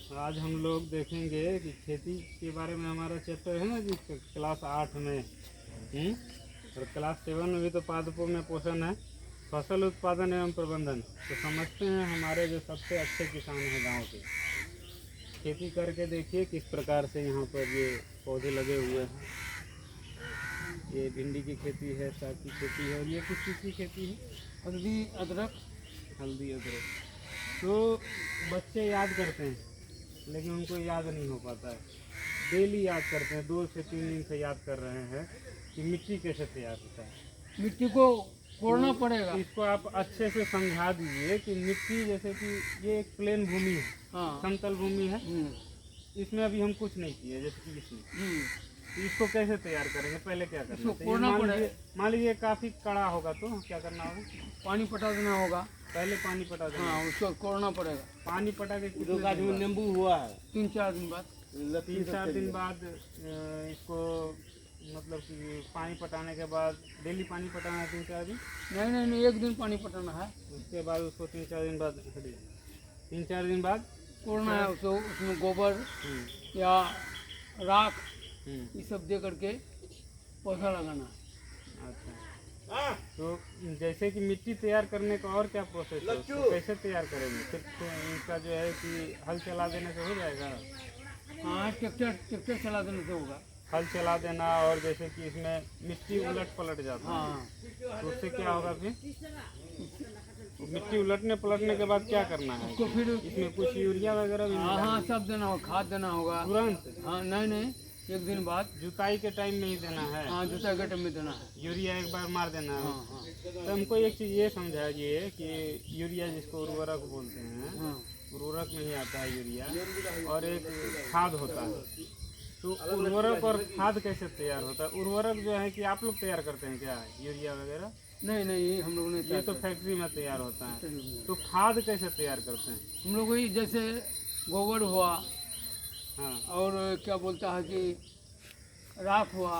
आज हम लोग देखेंगे कि खेती के बारे में हमारा चैप्टर है ना जी क्लास 8 में। और क्लास 7 में भी तो पादपों में पोषण है, फसल उत्पादन एवं प्रबंधन। तो समझते हैं हमारे जो सबसे अच्छे किसान हैं गांव के, खेती करके देखिए किस प्रकार से यहाँ पर ये पौधे लगे हुए हैं। ये भिंडी की खेती है, साग की खेती है, और ये किस चीज़ की खेती है? हल्दी अदरक। हल्दी अदरक। तो बच्चे याद करते हैं लेकिन उनको याद नहीं हो पाता है। डेली याद करते हैं, 2 से 3 दिन से याद कर रहे हैं कि मिट्टी कैसे तैयार होता है। मिट्टी को कोड़ना पड़ेगा। इसको आप अच्छे से समझा दीजिए कि मिट्टी जैसे कि ये एक प्लेन भूमि है, हाँ। समतल भूमि है, इसमें अभी हम कुछ नहीं किए जैसे कि इसमें। इसको कैसे तैयार करेंगे? पहले क्या करना चाहिए? मान लीजिए काफ़ी कड़ा होगा तो क्या करना होगा? पानी पटा देना होगा। पहले पानी पटा देना। हाँ, उसको कोड़ना पड़ेगा। पानी पटा के दो गाज में नींबू हुआ है 3-4 दिन बाद। 3-4 दिन बाद इसको मतलब कि पानी पटाने के बाद डेली पानी पटाना है 3-4 दिन? नहीं, 1 दिन पानी पटाना है। उसके बाद उसको 3-4 दिन बाद 3-4 दिन बाद कोड़ना है उसको। उसमें गोबर या राख ये सब दे करके पौधा लगाना है। अच्छा, तो जैसे कि मिट्टी तैयार करने का और क्या प्रोसेस है? उसको कैसे तैयार करेंगे? सिर्फ इसका जो है कि हल चला देने से हो जाएगा? हाँ, ट्रैक्टर चला देने से होगा। हल चला देना, और जैसे कि इसमें मिट्टी उलट पलट जाता है। हाँ, तो उससे क्या होगा फिर? मिट्टी उलटने पलटने के बाद क्या करना है? तो फिर इसमें कुछ यूरिया वगैरह भी हाँ सब देना होगा, खाद देना होगा तुरंत? हाँ, नहीं 1 दिन बाद। जुताई के टाइम में ही देना है? हाँ, जुताई के टाइम में देना है। यूरिया एक बार मार देना है? हाँ। तो हमको एक चीज़ ये समझाइए कि यूरिया जिसको उर्वरक बोलते हैं, हाँ। उर्वरक में ही आता है यूरिया, और एक खाद होता है। तो उर्वरक और खाद कैसे तैयार होता है? उर्वरक जो है कि आप लोग तैयार करते हैं क्या, यूरिया वगैरह? नहीं, हम लोग नहीं। ये तो फैक्ट्री में तैयार होता है। तो खाद कैसे तैयार करते हैं? हम लोग वही जैसे गोबर हुआ, हाँ, और क्या बोलता है कि राख हुआ,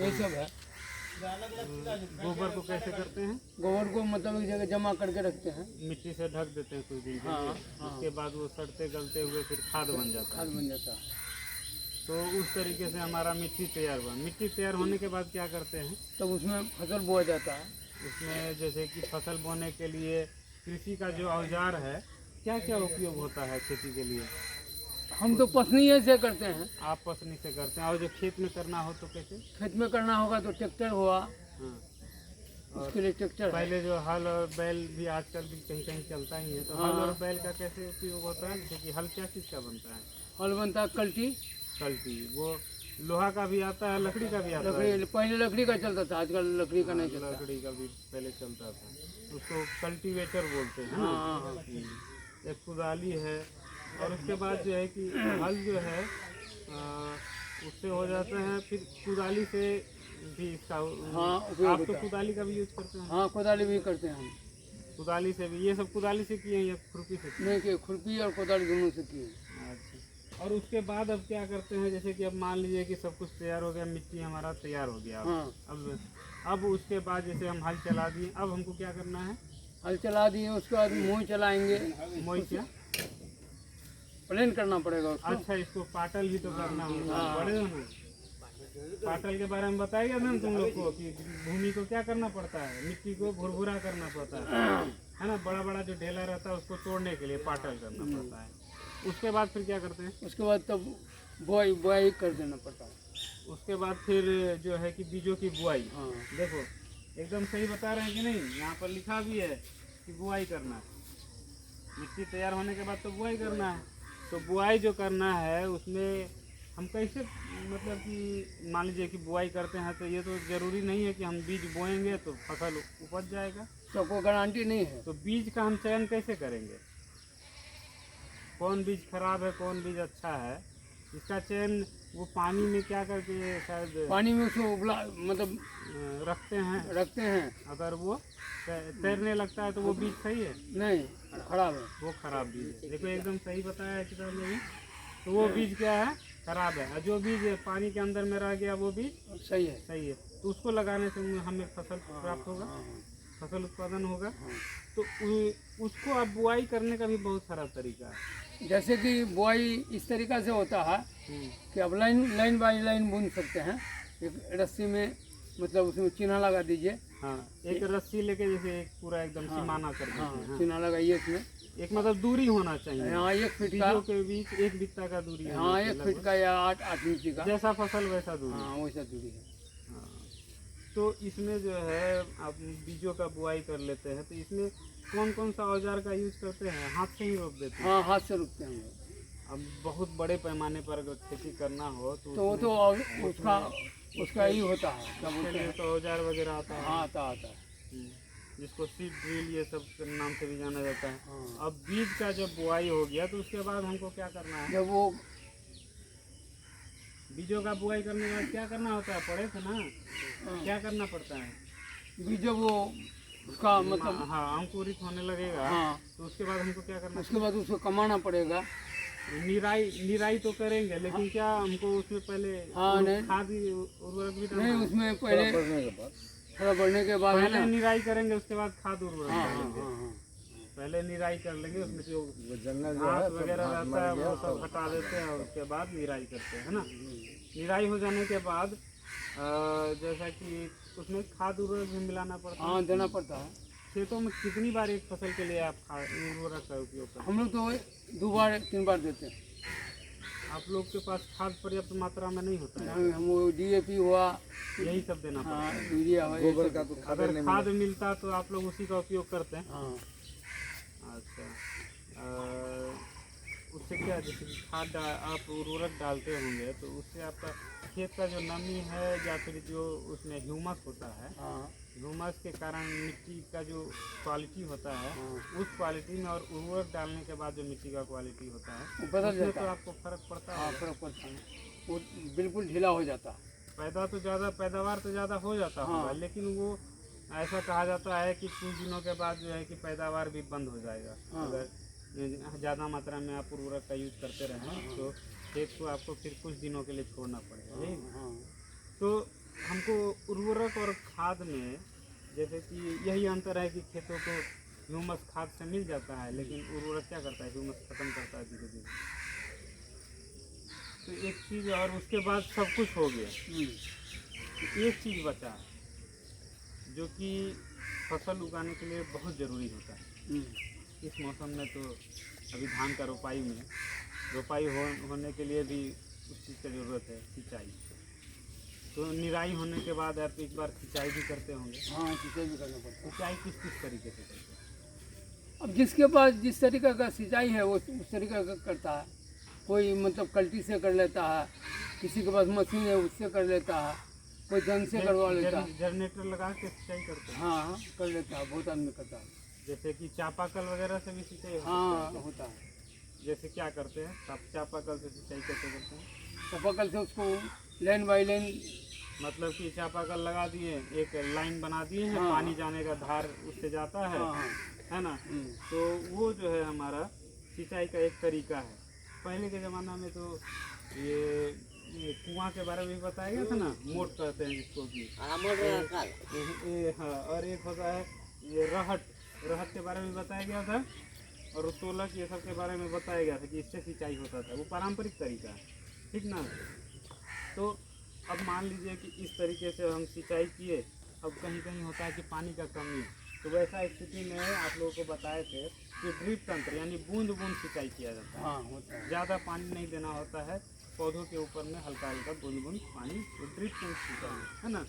ये सब है। गोबर को कैसे करते हैं? गोबर को मतलब एक जगह जमा करके रखते हैं, मिट्टी से ढक देते हैं कुछ दिन के हाँ, लिए। हाँ। उसके बाद वो सड़ते गलते हुए फिर खाद बन जाता है। खाद बन जाता है। तो उस तरीके से हमारा मिट्टी तैयार हुआ। मिट्टी तैयार होने के बाद क्या करते हैं? तब उसमें फसल बोया जाता है। उसमें जैसे कि फसल बोने के लिए कृषि का जो औजार है, क्या क्या उपयोग होता है खेती के लिए? हम तो पसनी से करते हैं। आप पसनी से करते हैं, और जो खेत में करना हो तो कैसे? खेत में करना होगा तो ट्रैक्टर हुआ, हाँ। उसके लिए ट्रैक्टर है। पहले जो हल और बैल भी आजकल भी कहीं कहीं चलता ही है, तो हाँ। हल और बैल का कैसे उपयोग होता है? जैसे कि हल क्या चीज़ का बनता है? हल बनता है कल्टी। कल्टी, वो लोहा का भी आता है, लकड़ी का भी आता है। लकड़ी पहले लकड़ी का चलता था, आजकल लकड़ी का नहीं चलता। लकड़ी का भी पहले चलता था। उसको कल्टीवेटर बोलते हैं। हाँ। एक कुदाली है, और उसके बाद जो है कि हल जो है उससे हो जाता है, फिर कुदाली से भी इसका हाँ, आप तो कुदाली का भी यूज करते हैं? हाँ, कुदाली भी करते हैं हम। कुदाली से भी? ये सब कुदाली से किए हैं या खुरपी से किए? नहीं कि खुरपी और कुदाली दोनों से किए। अच्छा, और उसके बाद अब क्या करते हैं? जैसे कि अब मान लीजिए कि सब कुछ तैयार हो गया, मिट्टी हमारा तैयार हो गया। हाँ। अब उसके बाद जैसे हम हल चला दिए, अब हमको क्या करना है? हल चला दिए, उसके बाद मोई चलाएंगे। मोई क्या? प्लेन करना पड़ेगा उसको। अच्छा, इसको पाटल भी तो करना होगा। हाँ। बड़े हो ना, पाटल के बारे में बताएगा ना तुम लोग को कि भूमि को क्या करना पड़ता है? मिट्टी को भुरभुरा करना पड़ता है ना? बड़ा बड़ा जो ढेला रहता है उसको तोड़ने के लिए पाटल करना पड़ता है। उसके बाद फिर क्या करते हैं? उसके बाद तब बुआई कर देना पड़ता है। उसके बाद फिर जो है कि बीजों की बुआई। हाँ। देखो एकदम सही बता रहे हैं कि नहीं? यहाँ पर लिखा भी है कि बुआई करना है। मिट्टी तैयार होने के बाद तो बुआई करना है। तो बुआई जो करना है उसमें हम कैसे, मतलब कि मान लीजिए कि बुआई करते हैं तो ये तो ज़रूरी नहीं है कि हम बीज बोएंगे तो फसल उपज जाएगा। तो कोई गारंटी नहीं है। तो बीज का हम चयन कैसे करेंगे? कौन बीज खराब है, कौन बीज अच्छा है, इसका चयन वो पानी में क्या करके शायद पानी में उसको मतलब रखते हैं। अगर वो तैरने लगता है तो वो बीज सही है? नहीं, खराब है। वो खराब बीज है। देखो एकदम सही बताया है किताब में भी। तो वो बीज क्या है? खराब है। और जो बीज पानी के अंदर में रह गया वो बीज सही है। तो उसको लगाने से हमें फसल प्राप्त होगा, फसल उत्पादन होगा। तो उसको अब बुआई करने का भी बहुत सारा तरीका है। जैसे कि बुआई इस तरीक़ा से होता है कि अब लाइन बाई लाइन बुन सकते हैं। एक रस्सी में मतलब उसमें चीना लगा दीजिए। हाँ, एक रस्सी लेके जैसे एक पूरा एकदम सीमाना कर हाँ, देते हैं। चीना लगाइए इसमें। एक मतलब दूरी होना चाहिए, हाँ, 1 फीट का। बीजों के बीच 1 बित्ता का दूरी होना हाँ, चाहिए 1 फीट का या 8 इंची का। जैसा फसल वैसा दूरी। हाँ, वैसा दूरी है। हाँ। तो इसमें जो है आप बीजों का बुआई कर लेते हैं, तो इसमें कौन कौन सा औजार का यूज करते हैं? हाथ से ही रोप देते हैं? हाँ, हाथ से रोपते हैं हम लोग। अब बहुत बड़े पैमाने पर अगर खेती करना हो तो तो वो तो उसका ही होता है, क्या उसके बोलते लिए हैं। तो औजार वगैरह आता है। हाँ, आता है। हम्म, जिसको सीड ड्रिल ये सब के नाम से भी जाना जाता है। हाँ। अब बीज का जब बुआई हो गया तो उसके बाद हमको क्या करना है? जब वो बीजों का बुआई करने के बाद क्या करना होता है? पढ़े थे ना, क्या करना पड़ता है? बीज जब वो उसका मतलब हाँ, अंकुरित होने लगेगा। हाँ, तो उसके बाद हमको क्या करना उसके बाद उसको कमाना पड़ेगा। निराई तो करेंगे, लेकिन क्या हमको उसमें पहले हाँ, नहीं। खाद उर्वरक भी डालना नहीं, है? उसमें पहले थोड़ा बढ़ने के बाद है पहले ना। निराई करेंगे, उसके बाद खाद उर्वरक हाँ, हाँ, डालेंगे। हाँ, हाँ। पहले निराई कर लेंगे, उसमें जो घास वगैरह रहता है वो सब हटा देते हैं और उसके बाद निराई करते हैं, है ना। निराई हो जाने के बाद जैसा कि उसमें खाद उर्वरक भी मिलाना पड़ता है। हाँ, देना पड़ता है। खेतों में कितनी बार एक फसल के लिए आप खाद उर्वरक का उपयोग करते हम लोग तो 2 बार 3 बार देते हैं। हैं? आप लोग के पास खाद पर्याप्त मात्रा में नहीं होता है, हम वो DAP हुआ, यही सब देना पड़ता हाँ, है। यूरिया हुआ, ये सब। अगर खाद मिलता तो आप लोग उसी का उपयोग करते हैं। हाँ, अच्छा, उससे क्या, जैसे कि आप उर्वरक डालते होंगे तो उससे आपका खेत का जो नमी है या फिर जो उसमें ह्यूमस होता है, हाँ, ह्यूमस के कारण मिट्टी का जो क्वालिटी होता है, हाँ, उस क्वालिटी में और उर्वरक डालने के बाद जो मिट्टी का क्वालिटी होता है वो बदल उसमें जाता तो है। आपको फर्क पड़ता हाँ, है। फर्क पड़ता है। वो बिल्कुल ढीला हो जाता है। पैदावार तो ज़्यादा हो जाता हाँ। होगा, लेकिन वो ऐसा कहा जाता है कि कुछ दिनों के बाद जो है कि पैदावार भी बंद हो जाएगा। हाँ। अगर ज़्यादा मात्रा में आप उर्वरक का यूज करते रहें तो खेत को आपको फिर कुछ दिनों के लिए छोड़ना पड़ेगा, यही ना? हाँ, तो हमको उर्वरक और खाद में जैसे कि यही अंतर है कि खेतों को ह्यूमस खाद से मिल जाता है, लेकिन उर्वरक क्या करता है? ह्यूमस खत्म करता है धीरे धीरे। तो एक चीज़, और उसके बाद सब कुछ हो गया, तो एक चीज़ बचा है जो कि फसल उगाने के लिए बहुत ज़रूरी होता है। इस मौसम में तो अभी धान का रोपाई होने के लिए भी उस चीज़ की ज़रूरत है, सिंचाई। तो निराई होने के बाद आप एक बार सिंचाई भी करते होंगे। हाँ, सिंचाई भी करना पड़ता है। सिंचाई किस तरीके से करते हैं? अब जिसके पास जिस तरीके का सिंचाई है वो उस तरीके का करता है। कोई मतलब कल्टी से कर लेता है, किसी के पास मशीन है उससे कर लेता है, कोई जन से करवा लेता है। जनरेटर लगा के सिंचाई करते हैं। हाँ, हाँ, कर लेता है, बहुत आदमी करता है। जैसे कि चापाकल वगैरह से भी सिंचाई हो हाँ, सकता है। होता है। जैसे क्या करते हैं आप चापाकल से सिंचाई कैसे करते हैं? चापाकल से उसको लाइन बाई लाइन, मतलब कि चापाकल लगा दिए, एक लाइन बना दिए हैं, हाँ। पानी जाने का धार उससे जाता है, हाँ, हाँ, है ना। तो वो जो है हमारा सिंचाई का एक तरीका है। पहले के ज़माना में तो ये कुआं के बारे में भी बताया गया था ना, मोट कहते हैं जिसको कि हाँ, और एक होता है ये रहट के बारे में बताया गया था, और तोलक ये सब के बारे में बताया गया था कि इससे सिंचाई होता था। वो पारंपरिक तरीका है, ठीक ना। तो अब मान लीजिए कि इस तरीके से हम सिंचाई किए, अब कहीं कहीं होता है कि पानी का कमी है, तो वैसा स्थिति में आप लोगों को बताए थे कि ड्रिप तंत्र यानी बूंद बूंद सिंचाई किया जाता है। हाँ, होता है। ज़्यादा पानी नहीं देना होता है, पौधों के ऊपर में हल्का हल्का बूंद बूंद पानी, वो ड्रिप तंत्र सिंचाई है ना।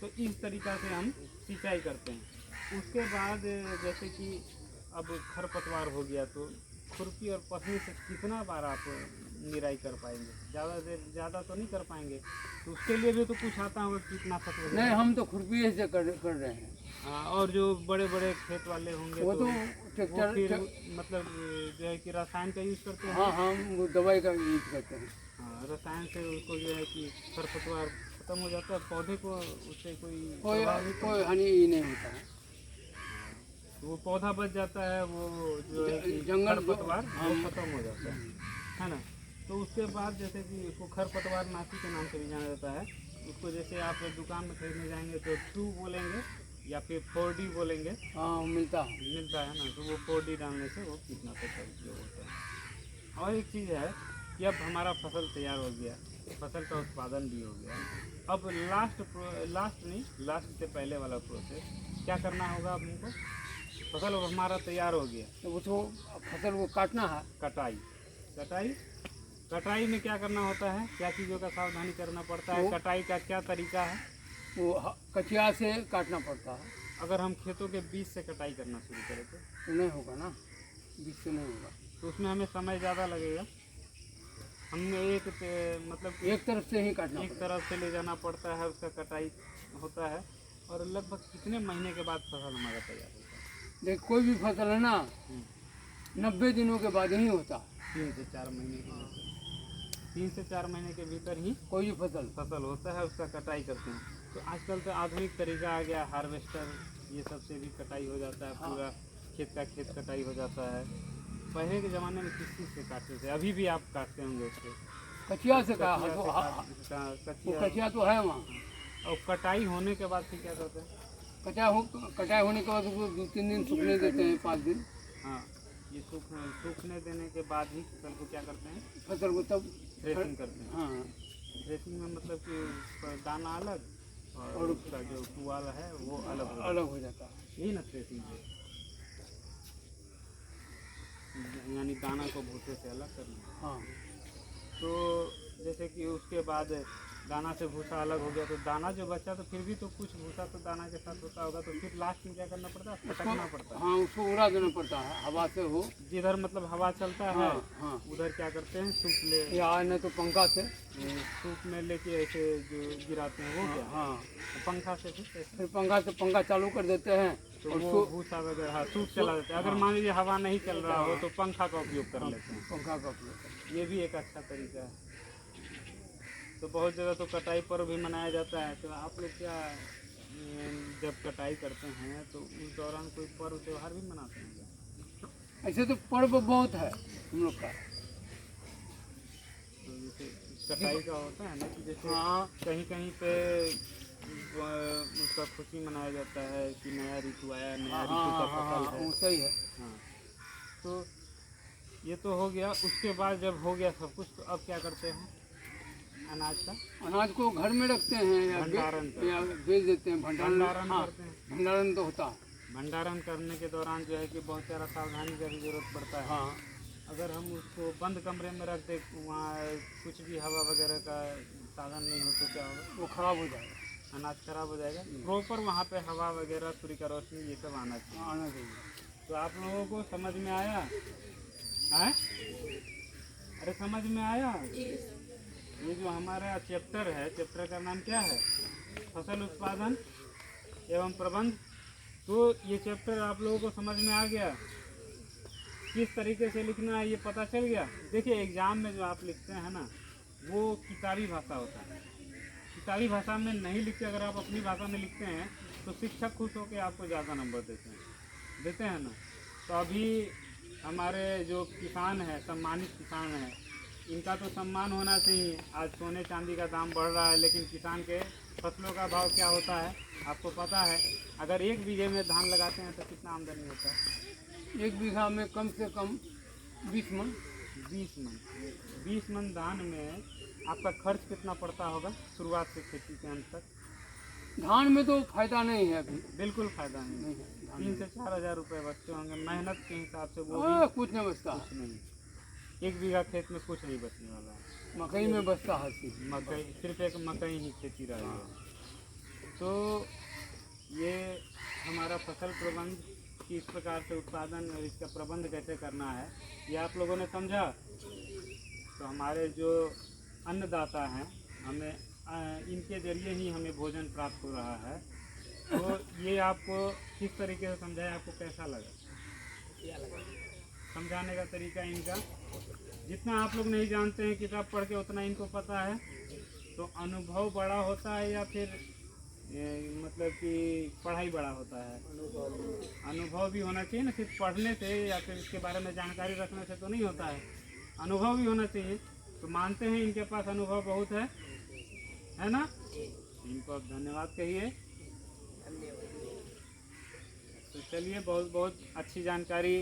तो इस तरीक़ा से हम सिंचाई करते हैं। उसके बाद जैसे कि अब खरपतवार हो गया तो खुरपी और पसनी से कितना बार आप निराई कर पाएंगे? ज़्यादा तो नहीं कर पाएंगे, तो उसके लिए भी तो कुछ आता होगा कीटनाशक वगैरह। नहीं, हम तो खुरपी से कर रहे हैं। हाँ, और जो बड़े बड़े खेत वाले होंगे वो तो वो ट्रैक्टर, फिर मतलब जो है कि रसायन का यूज़ करते हैं। हाँ, हम वो दवाई का यूज करते हैं। हाँ, रसायन से उसको जो है कि खरपतवार खत्म हो जाता है, पौधे को उससे कोई कोई प्रभाव नहीं कोई हानि ही नहीं होता है। तो वो पौधा बच जाता है, वो जो है कि जंगल खरपतवार वो खत्म हो जाता है ना। तो उसके बाद जैसे कि उसको खरपतवार नाशी के नाम से भी जाना जाता है। उसको जैसे आप दुकान में खरीदने जाएंगे तो 2 बोलेंगे या फिर 4D बोलेंगे, हाँ, मिलता है। मिलता है ना। तो वो 4D डालने से वो कीटनाशक का उपयोग होता है। और एक चीज़ है कि अब हमारा फसल तैयार हो गया, फसल का उत्पादन भी हो गया। अब लास्ट से पहले वाला प्रोसेस क्या करना होगा अब हमको? फसल अब हमारा तैयार हो गया, तो उसको फसल को काटना है। कटाई में क्या करना होता है, क्या चीज़ों का सावधानी करना पड़ता है, कटाई का क्या तरीका है? वो कचिया से काटना पड़ता है। अगर हम खेतों के बीच से कटाई करना शुरू करें तो नहीं होगा ना, बीच से नहीं होगा, तो उसमें हमें समय ज़्यादा लगेगा। हमने मतलब एक तरफ से ही काटना एक तरफ से ले जाना पड़ता है, उसका कटाई होता है। और लगभग कितने महीने के बाद फसल हमारा तैयार होता है? देख कोई भी फसल है ना 90 दिनों के बाद ही होता है। 3 से 4 महीने के 3 से 4 महीने के भीतर ही कोई भी फसल होता है, उसका कटाई करते हैं। तो आजकल तो आधुनिक तरीका आ गया, हार्वेस्टर, ये सब से भी कटाई हो जाता है, पूरा खेत कटाई हो जाता है। पहले के ज़माने में किस चीज़ से काटते थे? अभी भी आप काटते होंगे उससे, कचिया से का कचिया तो है वहाँ। और कटाई होने के बाद फिर क्या करते हैं? कटाई होने के बाद उसको 2-3 दिन सूखने देते हैं, 5 दिन। हाँ, ये सूखने देने के बाद ही फसल को क्या करते हैं? फसल को तब थ्रेसिंग करते हैं। हाँ, थ्रेसिंग में मतलब कि उसका दाना अलग और उसका जो पुआल है वो अलग हो जाता है। यही ना थ्रेसिंग है, यानी दाना को भूसे से अलग करना। हाँ, तो जैसे कि उसके बाद दाना से भूसा अलग हो गया, तो दाना जो बचा तो फिर भी तो कुछ भूसा तो दाना के साथ होता होगा, तो फिर लास्ट में क्या करना पड़ता है? फटकना पड़ता है। हाँ, उसको उड़ा देना पड़ता है, हवा से हो। जिधर मतलब हवा चलता है हाँ, उधर क्या करते हैं, सूप ले या नहीं तो पंखा से, सूप में लेके ऐसे जो गिराते हैं वो क्या? हाँ, पंखा से फिर पंखा चालू कर देते हैं तो और वो भूसा वगैरह सूप चला देते हैं। अगर मान लीजिए हवा नहीं चल रहा हो तो पंखा का उपयोग कर लेते हैं। पंखा का उपयोग। ये भी एक अच्छा तरीका है। तो बहुत जगह तो कटाई पर्व भी मनाया जाता है। तो आप लोग क्या जब कटाई करते हैं तो उस दौरान कोई पर्व त्यौहार भी मनाते हैं क्या? ऐसे तो पर्व बहुत है हम लोग का। तो जैसे कटाई का होता है ना कि जैसे हाँ, कहीं कहीं पे उसका खुशी मनाया जाता है कि नया ऋतु आया, नया ऋतु का फसल है। वो सही है। हाँ, तो ये तो हो गया। उसके बाद जब हो गया सब कुछ, तो अब क्या करते हैं? अनाज को घर में रखते हैं या बेच देते हैं। भंडारण करते हैं। भंडारण तो होता है। भंडारण करने के दौरान जो है कि बहुत सारा सावधानी का भी जरूरत पड़ता है। हाँ, अगर हम उसको बंद कमरे में रख दे, वहाँ कुछ भी हवा वगैरह का साधन नहीं हो तो क्या होगा? वो खराब हो जाएगा, अनाज खराब हो जाएगा। प्रॉपर वहाँ पे हवा वगैरह, सूर्य का रोशनी, ये सब आना चाहिए। तो आप लोगों को समझ में आया? अरे समझ में आया? ये जो हमारा चैप्टर है, चैप्टर का नाम क्या है? फसल उत्पादन एवं प्रबंध। तो ये चैप्टर आप लोगों को समझ में आ गया? किस तरीके से लिखना है ये पता चल गया? देखिए एग्ज़ाम में जो आप लिखते हैं ना, वो किताबी भाषा होता है। किताबी भाषा में नहीं लिखते, अगर आप अपनी भाषा में लिखते हैं तो शिक्षक खुश होकर आपको ज़्यादा नंबर देते हैं ना। तो अभी हमारे जो किसान हैं, सम्मानित किसान हैं, इनका तो सम्मान होना चाहिए। आज सोने चांदी का दाम बढ़ रहा है, लेकिन किसान के फसलों का भाव क्या होता है आपको पता है? अगर 1 बीघे में धान लगाते हैं तो कितना आमदनी होता है? 1 बीघा में कम से कम 20 मन। 20 मन धान में आपका खर्च कितना पड़ता होगा शुरुआत से खेती के अंत तक? धान में तो फायदा नहीं है अभी, बिल्कुल फायदा नहीं है। 3 से 4 हज़ार रुपये बचते होंगे मेहनत के हिसाब से, वो भी कुछ नहीं बचता। कुछ नहीं। 1 बीघा खेत में कुछ नहीं बचने वाला है। मकई में बचता है सिर्फ मकई, सिर्फ एक मकई ही खेती रही है। तो ये हमारा फसल प्रबंध कि इस प्रकार से उत्पादन और इसका प्रबंध कैसे करना है, ये आप लोगों ने समझा। तो हमारे जो अन्नदाता हैं, हमें इनके जरिए ही हमें भोजन प्राप्त हो रहा है। तो ये आपको किस तरीके से समझाया, आपको कैसा लगा? समझाने का तरीका इनका, जितना आप लोग नहीं जानते हैं किताब पढ़ के, उतना इनको पता है। तो अनुभव बड़ा होता है या फिर मतलब कि पढ़ाई बड़ा होता है? अनुभव भी होना चाहिए ना, सिर्फ पढ़ने से या फिर इसके बारे में जानकारी रखने से तो नहीं होता है, अनुभव भी होना चाहिए। तो मानते हैं इनके पास अनुभव बहुत है ना? इनको आप धन्यवाद कहिए। तो चलिए, बहुत बहुत अच्छी जानकारी